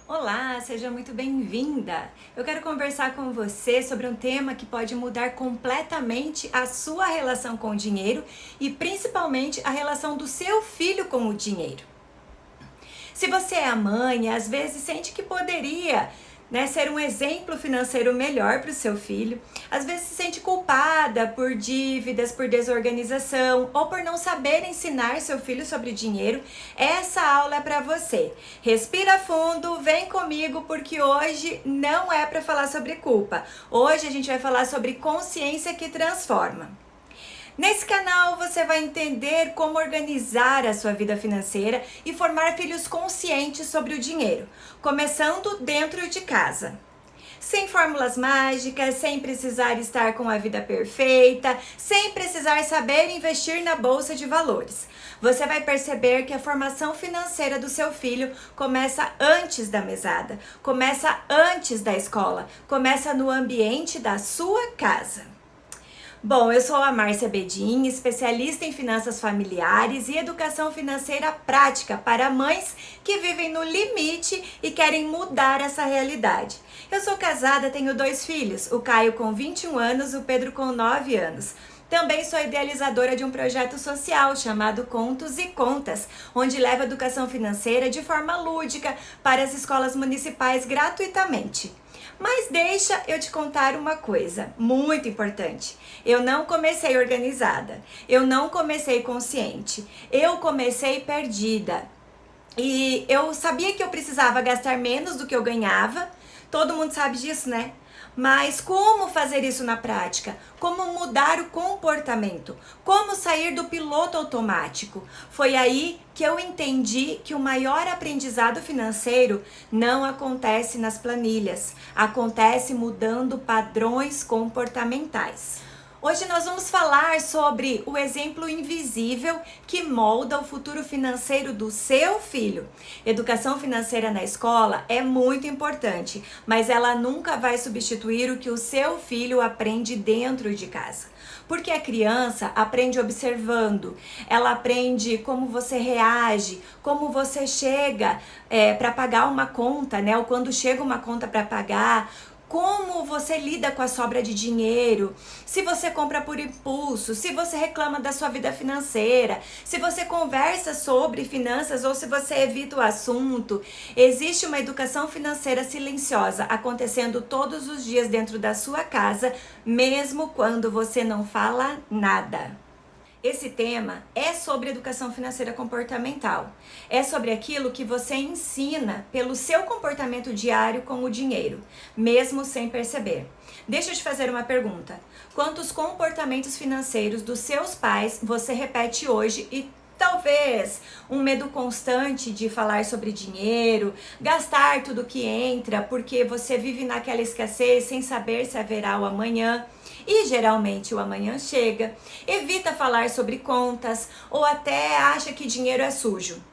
Olá, seja muito bem-vinda! Eu quero conversar com você sobre um tema que pode mudar completamente a sua relação com o dinheiro e principalmente a relação do seu filho com o dinheiro. Se você é a mãe, às vezes sente que poderia, ser um exemplo financeiro melhor para o seu filho. Às vezes se sente culpada por dívidas, por desorganização ou por não saber ensinar seu filho sobre dinheiro. Essa aula é para você. Respira fundo, vem comigo porque hoje não é para falar sobre culpa. Hoje a gente vai falar sobre consciência que transforma. Nesse canal você vai entender como organizar a sua vida financeira e formar filhos conscientes sobre o dinheiro, começando dentro de casa. Sem fórmulas mágicas, sem precisar estar com a vida perfeita, sem precisar saber investir na bolsa de valores. Você vai perceber que a formação financeira do seu filho começa antes da mesada, começa antes da escola, começa no ambiente da sua casa. Bom, eu sou a Márcia Bedin, especialista em finanças familiares e educação financeira prática para mães que vivem no limite e querem mudar essa realidade. Eu sou casada, tenho 2 filhos, o Caio com 21 anos, o Pedro com 9 anos. Também sou idealizadora de um projeto social chamado Contos e Contas, onde levo a educação financeira de forma lúdica para as escolas municipais gratuitamente. Mas deixa eu te contar uma coisa muito importante. Eu não comecei organizada, eu não comecei consciente, eu comecei perdida. E eu sabia que eu precisava gastar menos do que eu ganhava, todo mundo sabe disso, né? Mas como fazer isso na prática? Como mudar o comportamento? Como sair do piloto automático? Foi aí que eu entendi que o maior aprendizado financeiro não acontece nas planilhas, acontece mudando padrões comportamentais. Hoje nós vamos falar sobre o exemplo invisível que molda o futuro financeiro do seu filho. Educação financeira na escola é muito importante, mas ela nunca vai substituir o que o seu filho aprende dentro de casa. Porque a criança aprende observando, ela aprende como você reage, como você chega para pagar uma conta, né? Ou quando chega uma conta para pagar, como você lida com a sobra de dinheiro, se você compra por impulso, se você reclama da sua vida financeira, se você conversa sobre finanças ou se você evita o assunto. Existe uma educação financeira silenciosa acontecendo todos os dias dentro da sua casa, mesmo quando você não fala nada. Esse tema é sobre educação financeira comportamental. É sobre aquilo que você ensina pelo seu comportamento diário com o dinheiro, mesmo sem perceber. Deixa eu te fazer uma pergunta. Quantos comportamentos financeiros dos seus pais você repete hoje e talvez um medo constante de falar sobre dinheiro, gastar tudo que entra porque você vive naquela escassez sem saber se haverá o amanhã? E geralmente o amanhã chega, evita falar sobre contas ou até acha que dinheiro é sujo.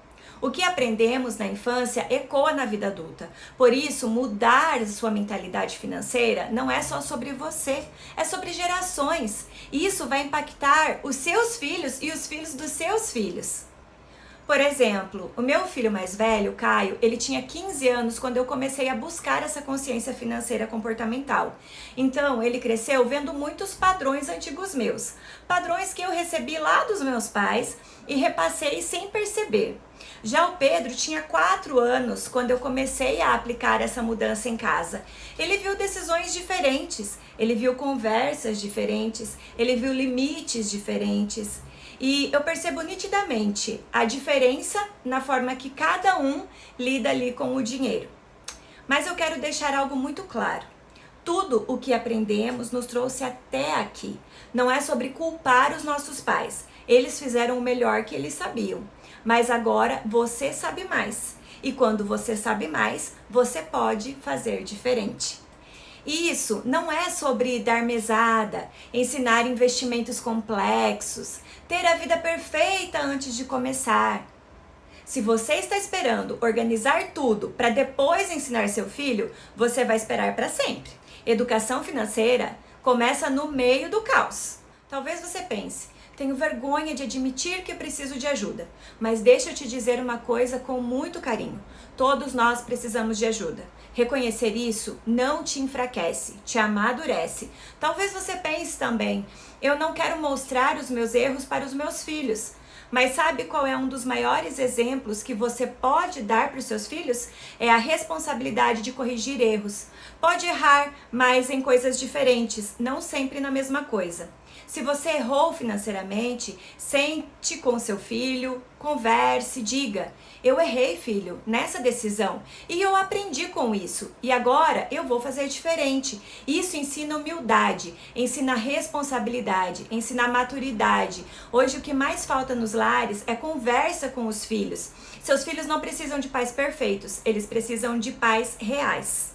O que aprendemos na infância ecoa na vida adulta. Por isso, mudar sua mentalidade financeira não é só sobre você, é sobre gerações. E isso vai impactar os seus filhos e os filhos dos seus filhos. Por exemplo, o meu filho mais velho, Caio, ele tinha 15 anos quando eu comecei a buscar essa consciência financeira comportamental. Então, ele cresceu vendo muitos padrões antigos meus. Padrões que eu recebi lá dos meus pais e repassei sem perceber. Já o Pedro tinha 4 anos quando eu comecei a aplicar essa mudança em casa. Ele viu decisões diferentes, ele viu conversas diferentes, ele viu limites diferentes. E eu percebo nitidamente a diferença na forma que cada um lida ali com o dinheiro. Mas eu quero deixar algo muito claro. Tudo o que aprendemos nos trouxe até aqui. Não é sobre culpar os nossos pais. Eles fizeram o melhor que eles sabiam. Mas agora você sabe mais. E quando você sabe mais, você pode fazer diferente. E isso não é sobre dar mesada, ensinar investimentos complexos, ter a vida perfeita antes de começar. Se você está esperando organizar tudo para depois ensinar seu filho, você vai esperar para sempre. Educação financeira começa no meio do caos. Talvez você pense, tenho vergonha de admitir que preciso de ajuda. Mas deixa eu te dizer uma coisa com muito carinho. Todos nós precisamos de ajuda. Reconhecer isso não te enfraquece, te amadurece. Talvez você pense também, eu não quero mostrar os meus erros para os meus filhos. Mas sabe qual é um dos maiores exemplos que você pode dar para os seus filhos? É a responsabilidade de corrigir erros. Pode errar, mas em coisas diferentes, não sempre na mesma coisa. Se você errou financeiramente, sente com seu filho, converse, diga: eu errei, filho, nessa decisão e eu aprendi com isso e agora eu vou fazer diferente. Isso ensina humildade, ensina responsabilidade, ensina maturidade. Hoje o que mais falta nos lares é conversa com os filhos. Seus filhos não precisam de pais perfeitos, eles precisam de pais reais.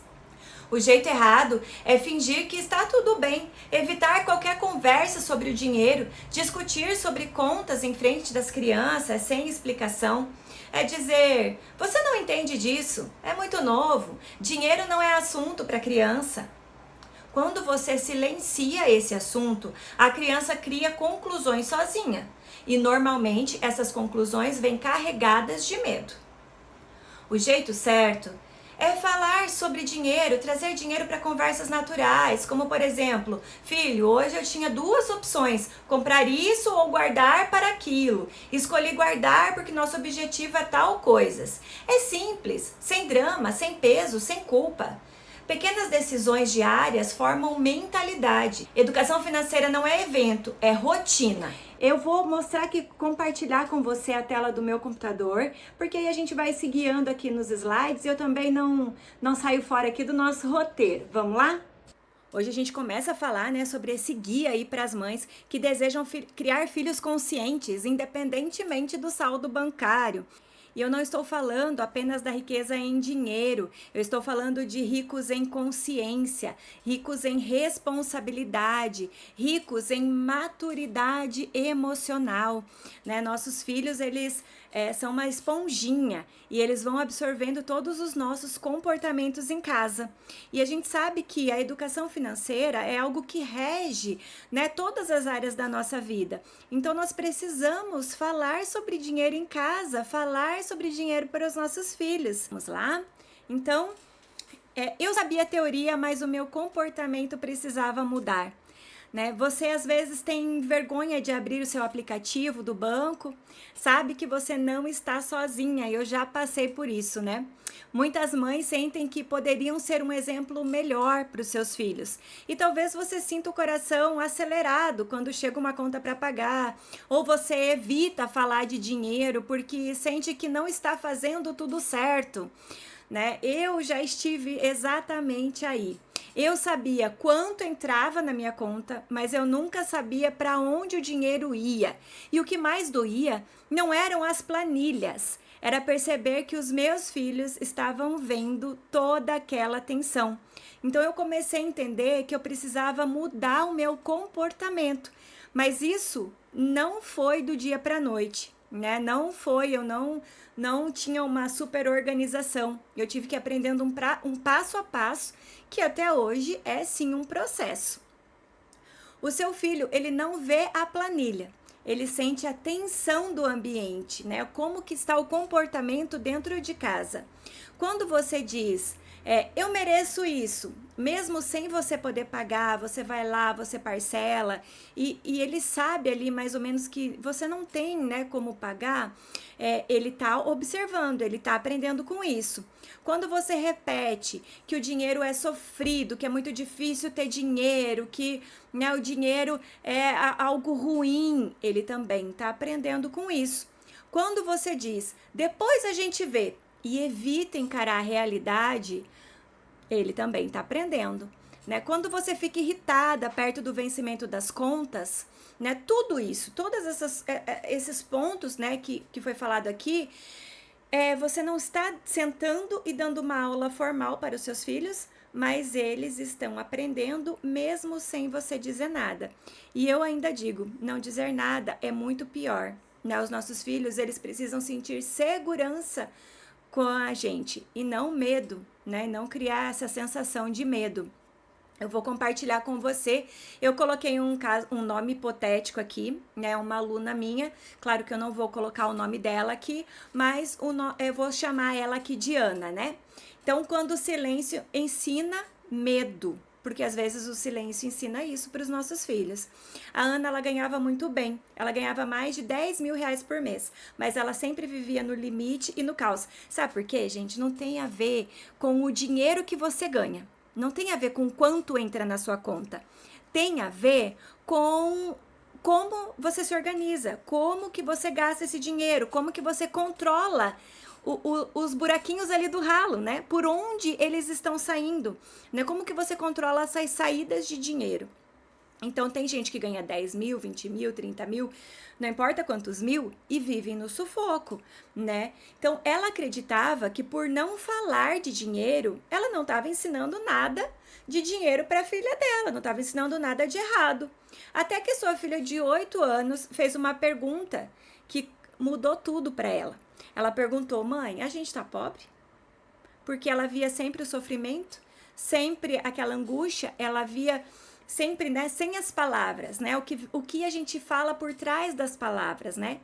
O jeito errado é fingir que está tudo bem, evitar qualquer conversa sobre o dinheiro, discutir sobre contas em frente das crianças sem explicação. É dizer, você não entende disso, é muito novo, dinheiro não é assunto para criança. Quando você silencia esse assunto, a criança cria conclusões sozinha. E normalmente essas conclusões vêm carregadas de medo. O jeito certo é falar sobre dinheiro, trazer dinheiro para conversas naturais, como por exemplo, filho, hoje eu tinha duas opções, comprar isso ou guardar para aquilo. Escolhi guardar porque nosso objetivo é tal coisas. É simples, sem drama, sem peso, sem culpa. Pequenas decisões diárias formam mentalidade. Educação financeira não é evento, é rotina. Eu vou mostrar aqui, compartilhar com você a tela do meu computador, porque aí a gente vai se guiando aqui nos slides e eu também não saio fora aqui do nosso roteiro. Vamos lá? Hoje a gente começa a falar, sobre esse guia aí para as mães que desejam criar filhos conscientes, independentemente do saldo bancário. E eu não estou falando apenas da riqueza em dinheiro, eu estou falando de ricos em consciência, ricos em responsabilidade, ricos em maturidade emocional, né? Nossos filhos, eles são uma esponjinha e eles vão absorvendo todos os nossos comportamentos em casa. E a gente sabe que a educação financeira é algo que rege, todas as áreas da nossa vida. Então nós precisamos falar sobre dinheiro em casa, falar sobre dinheiro para os nossos filhos. Vamos lá? Então, eu sabia a teoria, mas o meu comportamento precisava mudar. Você às vezes tem vergonha de abrir o seu aplicativo do banco, sabe que você não está sozinha, eu já passei por isso, Muitas mães sentem que poderiam ser um exemplo melhor para os seus filhos. E talvez você sinta o coração acelerado quando chega uma conta para pagar, ou você evita falar de dinheiro porque sente que não está fazendo tudo certo. Eu já estive exatamente aí. Eu sabia quanto entrava na minha conta, mas eu nunca sabia para onde o dinheiro ia. E o que mais doía não eram as planilhas, era perceber que os meus filhos estavam vendo toda aquela atenção. Então eu comecei a entender que eu precisava mudar o meu comportamento, mas isso não foi do dia para a noite. Não foi, eu não tinha uma super organização. Eu tive que ir aprendendo um passo a passo, que até hoje é sim um processo. O seu filho, ele não vê a planilha, ele sente a tensão do ambiente, como que está o comportamento dentro de casa. Quando você diz, eu mereço isso, mesmo sem você poder pagar, você vai lá, você parcela, e ele sabe ali mais ou menos que você não tem, como pagar, ele está observando, ele está aprendendo com isso. Quando você repete que o dinheiro é sofrido, que é muito difícil ter dinheiro, que o dinheiro é algo ruim, ele também está aprendendo com isso. Quando você diz, depois a gente vê, e evita encarar a realidade, ele também está aprendendo. Quando você fica irritada perto do vencimento das contas, tudo isso, todos esses pontos que foi falado aqui, você não está sentando e dando uma aula formal para os seus filhos, mas eles estão aprendendo mesmo sem você dizer nada. E eu ainda digo, não dizer nada é muito pior. Os nossos filhos, eles precisam sentir segurança com a gente e não medo, não criar essa sensação de medo. Eu vou compartilhar com você. Eu coloquei um nome hipotético aqui, né? Uma aluna minha. Claro que eu não vou colocar o nome dela aqui, mas eu vou chamar ela aqui de Ana, né? Então, quando o silêncio ensina medo, porque às vezes o silêncio ensina isso para os nossos filhos. A Ana, ela ganhava muito bem, ela ganhava mais de 10 mil reais por mês, mas ela sempre vivia no limite e no caos. Sabe por quê, gente? Não tem a ver com o dinheiro que você ganha. Não tem a ver com quanto entra na sua conta. Tem a ver com como você se organiza, como que você gasta esse dinheiro, como que você controla os buraquinhos ali do ralo, né? Por onde eles estão saindo, né? Como que você controla essas saídas de dinheiro. Então, tem gente que ganha 10 mil, 20 mil, 30 mil, não importa quantos mil, e vivem no sufoco, né? Então, ela acreditava que por não falar de dinheiro, ela não estava ensinando nada de dinheiro para a filha dela, não estava ensinando nada de errado. Até que sua filha de 8 anos fez uma pergunta que mudou tudo para ela. Ela perguntou: mãe, a gente está pobre? Porque ela via sempre o sofrimento, sempre aquela angústia, ela via sempre, né, sem as palavras, né, o que a gente fala por trás das palavras, né.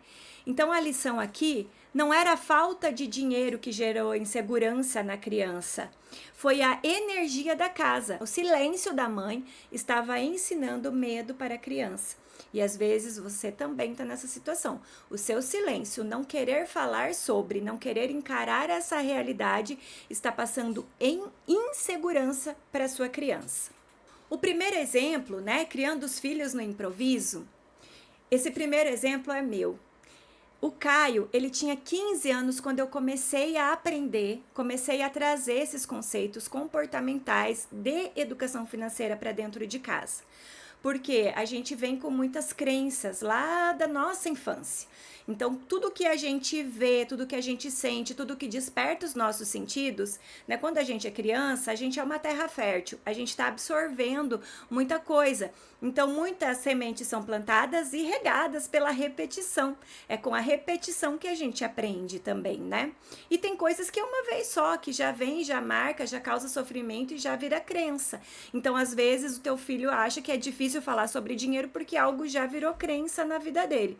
Então a lição aqui não era a falta de dinheiro que gerou insegurança na criança, foi a energia da casa. O silêncio da mãe estava ensinando medo para a criança. E às vezes você também está nessa situação. O seu silêncio, não querer falar sobre, não querer encarar essa realidade, está passando em insegurança para a sua criança. O primeiro exemplo, né, criando os filhos no improviso, esse primeiro exemplo é meu. O Caio, ele tinha 15 anos quando eu comecei a aprender, comecei a trazer esses conceitos comportamentais de educação financeira para dentro de casa. Porque a gente vem com muitas crenças lá da nossa infância. Então, tudo que a gente vê, tudo que a gente sente, tudo que desperta os nossos sentidos, né? Quando a gente é criança, a gente é uma terra fértil, a gente está absorvendo muita coisa. Então, muitas sementes são plantadas e regadas pela repetição. É com a repetição que a gente aprende também, né? E tem coisas que é uma vez só, que já vem, já marca, já causa sofrimento e já vira crença. Então, às vezes, o teu filho acha que é difícil falar sobre dinheiro porque algo já virou crença na vida dele.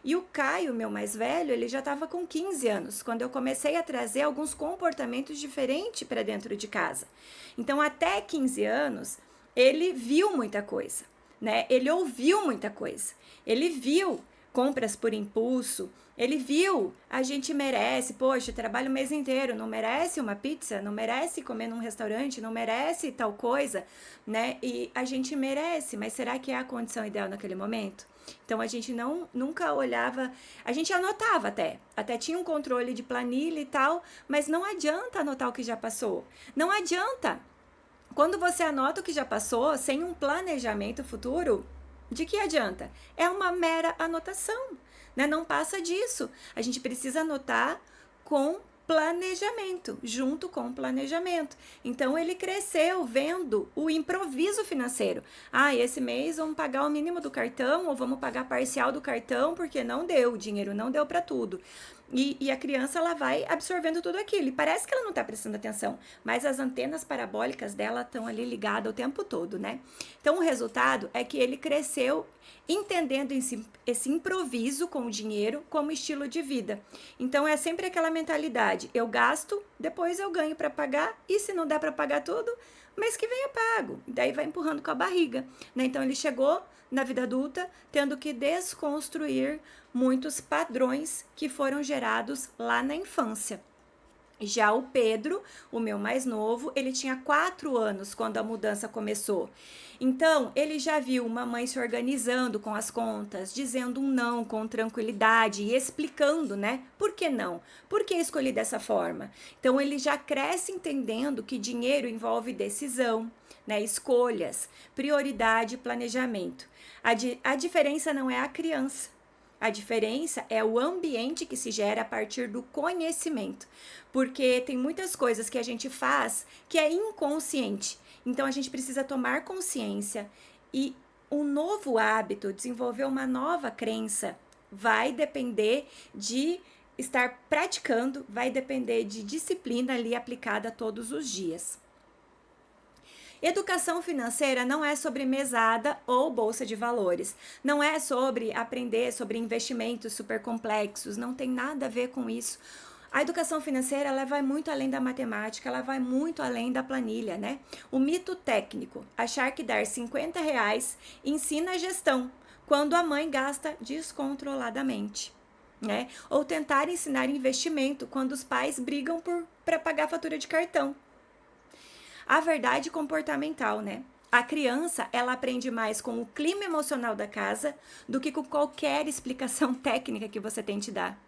E o Caio, meu mais velho, ele já estava com 15 anos, quando eu comecei a trazer alguns comportamentos diferentes para dentro de casa. Então, até 15 anos, ele viu muita coisa, né? Ele ouviu muita coisa. Ele viu compras por impulso, ele viu, a gente merece, poxa, trabalho o mês inteiro, não merece uma pizza, não merece comer num restaurante, não merece tal coisa, né? E a gente merece, mas será que é a condição ideal naquele momento? Então a gente nunca olhava, a gente anotava até tinha um controle de planilha e tal, mas não adianta anotar o que já passou. Não adianta. Quando você anota o que já passou sem um planejamento futuro, de que adianta? É uma mera anotação, né? Não passa disso. A gente precisa anotar com planejamento, junto com o planejamento. Então ele cresceu vendo o improviso financeiro. Ah, esse mês vamos pagar o mínimo do cartão ou vamos pagar parcial do cartão porque não deu, o dinheiro não deu para tudo. E a criança, ela vai absorvendo tudo aquilo. E parece que ela não está prestando atenção, mas as antenas parabólicas dela estão ali ligadas o tempo todo, né? Então, o resultado é que ele cresceu entendendo esse improviso com o dinheiro como estilo de vida. Então, é sempre aquela mentalidade: eu gasto, depois eu ganho para pagar, e se não der para pagar tudo, mês que vem eu pago. Daí vai empurrando com a barriga, né? Então, ele chegou na vida adulta tendo que desconstruir muitos padrões que foram gerados lá na infância. Já o Pedro, o meu mais novo, ele tinha 4 anos quando a mudança começou. Então, ele já viu uma mãe se organizando com as contas, dizendo um não com tranquilidade e explicando, né? Por que não? Por que escolhi dessa forma? Então, ele já cresce entendendo que dinheiro envolve decisão, né? Escolhas, prioridade e planejamento. A diferença não é a criança. A diferença é o ambiente que se gera a partir do conhecimento, porque tem muitas coisas que a gente faz que é inconsciente. Então a gente precisa tomar consciência e um novo hábito, desenvolver uma nova crença, vai depender de estar praticando, vai depender de disciplina ali aplicada todos os dias. Educação financeira não é sobre mesada ou bolsa de valores. Não é sobre aprender sobre investimentos super complexos. Não tem nada a ver com isso. A educação financeira, ela vai muito além da matemática, ela vai muito além da planilha, né? O mito técnico, achar que dar R$ 50 ensina a gestão, quando a mãe gasta descontroladamente, né? Ou tentar ensinar investimento, quando os pais brigam para pagar a fatura de cartão. A verdade comportamental, né? A criança, ela aprende mais com o clima emocional da casa do que com qualquer explicação técnica que você tente dar.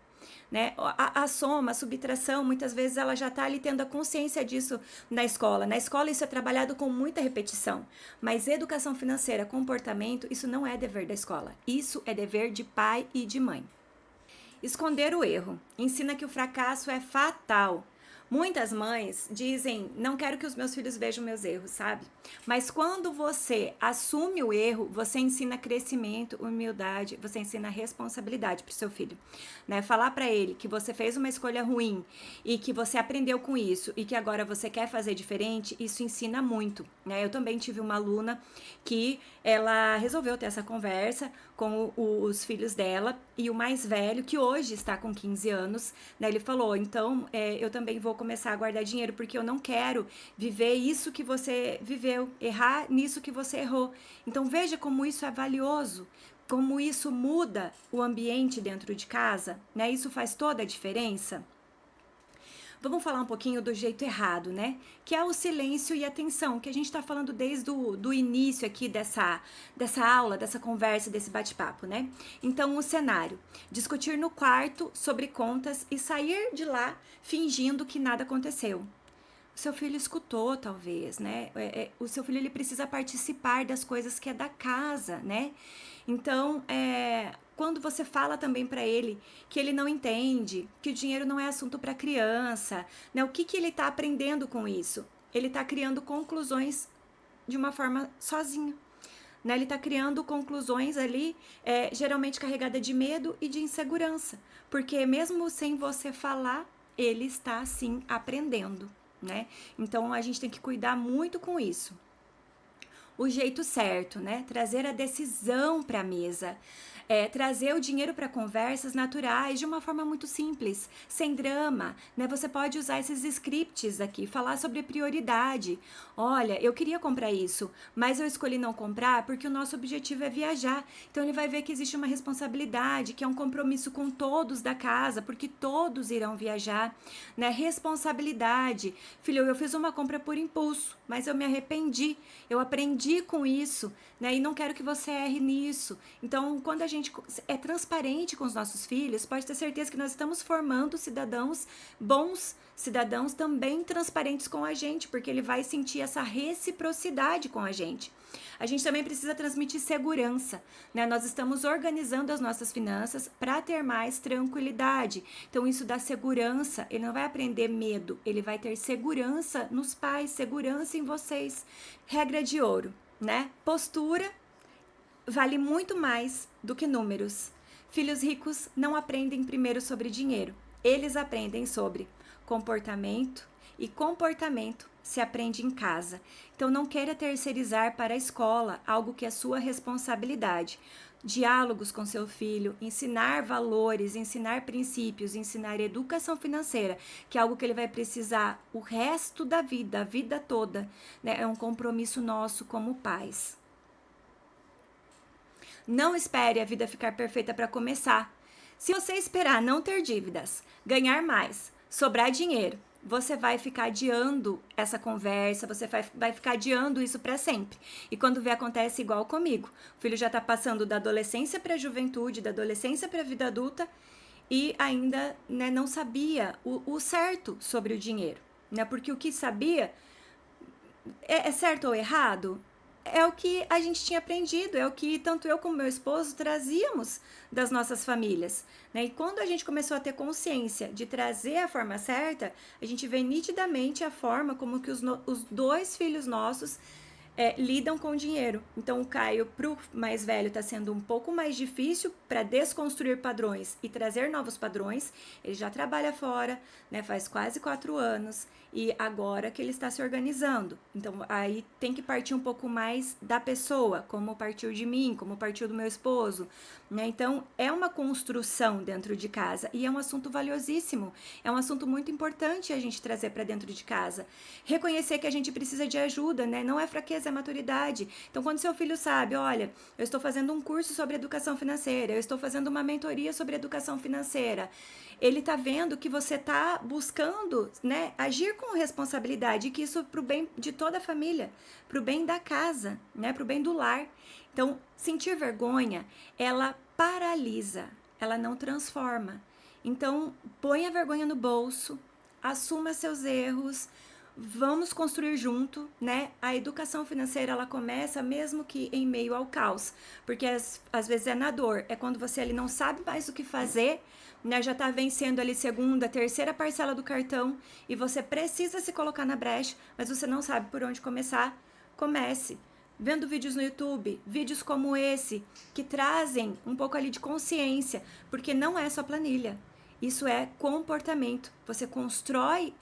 Né? A soma, a subtração, muitas vezes ela já está ali tendo a consciência disso na escola. Na escola isso é trabalhado com muita repetição, mas educação financeira, comportamento, isso não é dever da escola. Isso é dever de pai e de mãe. Esconder o erro. Ensina que o fracasso é fatal. Muitas mães dizem, não quero que os meus filhos vejam meus erros, sabe? Mas quando você assume o erro, você ensina crescimento, humildade, você ensina responsabilidade pro seu filho, né? Falar para ele que você fez uma escolha ruim e que você aprendeu com isso e que agora você quer fazer diferente, isso ensina muito, né? Eu também tive uma aluna que ela resolveu ter essa conversa com os filhos dela e o mais velho, que hoje está com 15 anos, né? Ele falou, então, eu também vou começar a guardar dinheiro porque eu não quero viver isso que você viveu, errar nisso que você errou. Então veja como isso é valioso, como isso muda o ambiente dentro de casa, né? Isso faz toda a diferença. Vamos falar um pouquinho do jeito errado, né? Que é o silêncio e atenção, que a gente está falando desde o início aqui dessa aula, dessa conversa, desse bate-papo, né? Então, o cenário: discutir no quarto sobre contas e sair de lá fingindo que nada aconteceu. O seu filho escutou, talvez, né? O seu filho, ele precisa participar das coisas que é da casa, né? Então, quando você fala também para ele que ele não entende, que o dinheiro não é assunto para criança, né? O que ele está aprendendo com isso? Ele está criando conclusões de uma forma sozinho. Né? Ele está criando conclusões ali, geralmente carregada de medo e de insegurança. Porque mesmo sem você falar, ele está, sim, aprendendo. Né? Então, a gente tem que cuidar muito com isso. O jeito certo, né? Trazer a decisão para a mesa. Trazer o dinheiro para conversas naturais, de uma forma muito simples, sem drama, né? Você pode usar esses scripts aqui, falar sobre prioridade. Olha, eu queria comprar isso, mas eu escolhi não comprar porque o nosso objetivo é viajar. Então ele vai ver que existe uma responsabilidade, que é um compromisso com todos da casa, porque todos irão viajar, né? Responsabilidade. Filho, eu fiz uma compra por impulso, mas eu me arrependi. Eu aprendi com isso, né? E não quero que você erre nisso. Então, quando a gente é transparente com os nossos filhos, pode ter certeza que nós estamos formando cidadãos bons, cidadãos também transparentes com a gente, porque ele vai sentir essa reciprocidade com a gente. A gente também precisa transmitir segurança, né? Nós estamos organizando as nossas finanças para ter mais tranquilidade. Então, isso dá segurança. Ele não vai aprender medo, ele vai ter segurança nos pais, segurança em vocês. Regra de ouro, né? Postura vale muito mais do que números. Filhos ricos não aprendem primeiro sobre dinheiro. Eles aprendem sobre comportamento, e comportamento se aprende em casa. Então não queira terceirizar para a escola algo que é sua responsabilidade. Diálogos com seu filho, ensinar valores, ensinar princípios, ensinar educação financeira, que é algo que ele vai precisar o resto da vida, a vida toda, né? É um compromisso nosso como pais. Não espere a vida ficar perfeita para começar. Se você esperar não ter dívidas, ganhar mais, sobrar dinheiro, você vai ficar adiando essa conversa, você vai ficar adiando isso para sempre. E quando vê, acontece igual comigo. O filho já está passando da adolescência para a juventude, da adolescência para a vida adulta e ainda, né, não sabia o certo sobre o dinheiro. Né? Porque o que sabia é certo ou errado? É o que a gente tinha aprendido, é o que tanto eu como meu esposo trazíamos das nossas famílias, né? E quando a gente começou a ter consciência de trazer a forma certa, a gente vê nitidamente a forma como que os dois filhos nossos lidam com dinheiro. Então o Caio, pro mais velho, está sendo um pouco mais difícil para desconstruir padrões e trazer novos padrões. Ele já trabalha fora, né, faz quase 4 anos, e agora que ele está se organizando. Então aí tem que partir um pouco mais da pessoa, como partiu de mim, como partiu do meu esposo, né? Então é uma construção dentro de casa e é um assunto valiosíssimo, é um assunto muito importante a gente trazer para dentro de casa. Reconhecer que a gente precisa de ajuda, né? Não é fraqueza, é maturidade. Então quando seu filho sabe, olha, eu estou fazendo um curso sobre educação financeira, eu estou fazendo uma mentoria sobre educação financeira, ele está vendo que você está buscando, né, agir com responsabilidade, e que isso é para o bem de toda a família, para o bem da casa, né, para o bem do lar. Então, sentir vergonha, ela paralisa, ela não transforma. Então, põe a vergonha no bolso, assuma seus erros, vamos construir junto, né? A educação financeira, ela começa mesmo que em meio ao caos, porque às vezes é na dor, é quando você ali não sabe mais o que fazer, né? Já tá vencendo ali segunda, terceira parcela do cartão e você precisa se colocar na brecha, mas você não sabe por onde começar. Comece vendo vídeos no YouTube, vídeos como esse, que trazem um pouco ali de consciência, porque não é só planilha, isso é comportamento. Você constrói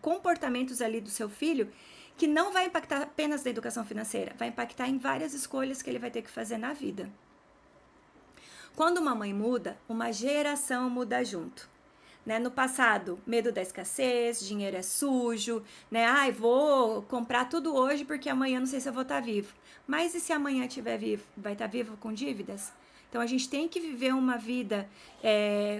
comportamentos ali do seu filho que não vai impactar apenas na educação financeira, vai impactar em várias escolhas que ele vai ter que fazer na vida. Quando uma mãe muda, uma geração muda junto. Né? No passado, medo da escassez, dinheiro é sujo, né? Ai, vou comprar tudo hoje porque amanhã não sei se eu vou estar vivo. Mas e se amanhã estiver vivo? Vai estar vivo com dívidas? Então a gente tem que viver uma vida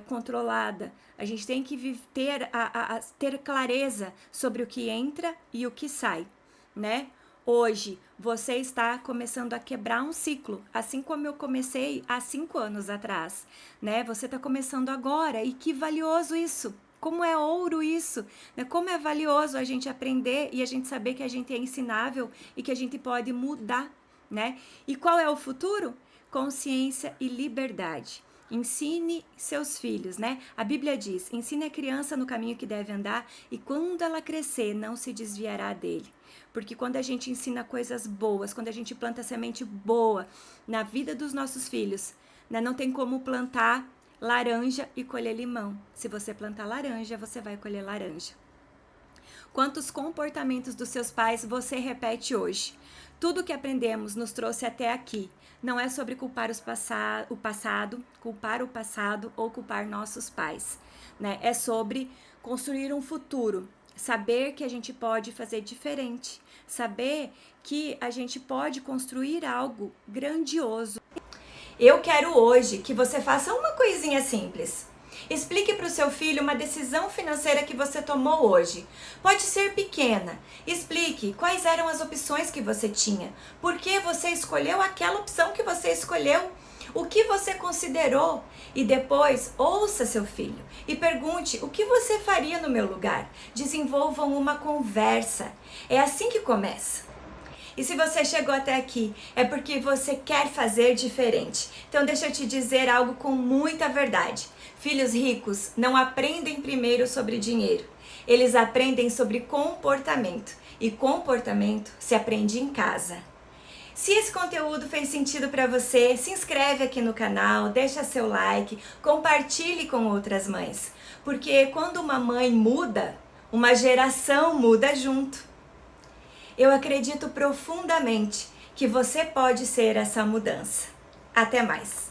controlada, a gente tem que ter clareza sobre o que entra e o que sai, né? Hoje você está começando a quebrar um ciclo, assim como eu comecei há 5 anos atrás, né? Você está começando agora, e que valioso isso! Como é ouro isso, né? Como é valioso a gente aprender e a gente saber que a gente é ensinável e que a gente pode mudar, né? E qual é o futuro? Consciência e liberdade. Ensine seus filhos, né? A Bíblia diz, ensine a criança no caminho que deve andar e quando ela crescer não se desviará dele. Porque quando a gente ensina coisas boas, quando a gente planta semente boa na vida dos nossos filhos, né? Não tem como plantar laranja e colher limão. Se você plantar laranja, você vai colher laranja. Quantos comportamentos dos seus pais você repete hoje? Tudo que aprendemos nos trouxe até aqui. Não é sobre culpar o passado ou culpar nossos pais, né? É sobre construir um futuro, saber que a gente pode fazer diferente, saber que a gente pode construir algo grandioso. Eu quero hoje que você faça uma coisinha simples. Explique para o seu filho uma decisão financeira que você tomou hoje. Pode ser pequena. Explique quais eram as opções que você tinha. Por que você escolheu aquela opção que você escolheu? O que você considerou? E depois, ouça seu filho e pergunte o que você faria no meu lugar. Desenvolvam uma conversa. É assim que começa. E se você chegou até aqui, é porque você quer fazer diferente. Então deixa eu te dizer algo com muita verdade. Filhos ricos não aprendem primeiro sobre dinheiro. Eles aprendem sobre comportamento. E comportamento se aprende em casa. Se esse conteúdo fez sentido para você, se inscreve aqui no canal, deixa seu like, compartilhe com outras mães. Porque quando uma mãe muda, uma geração muda junto. Eu acredito profundamente que você pode ser essa mudança. Até mais!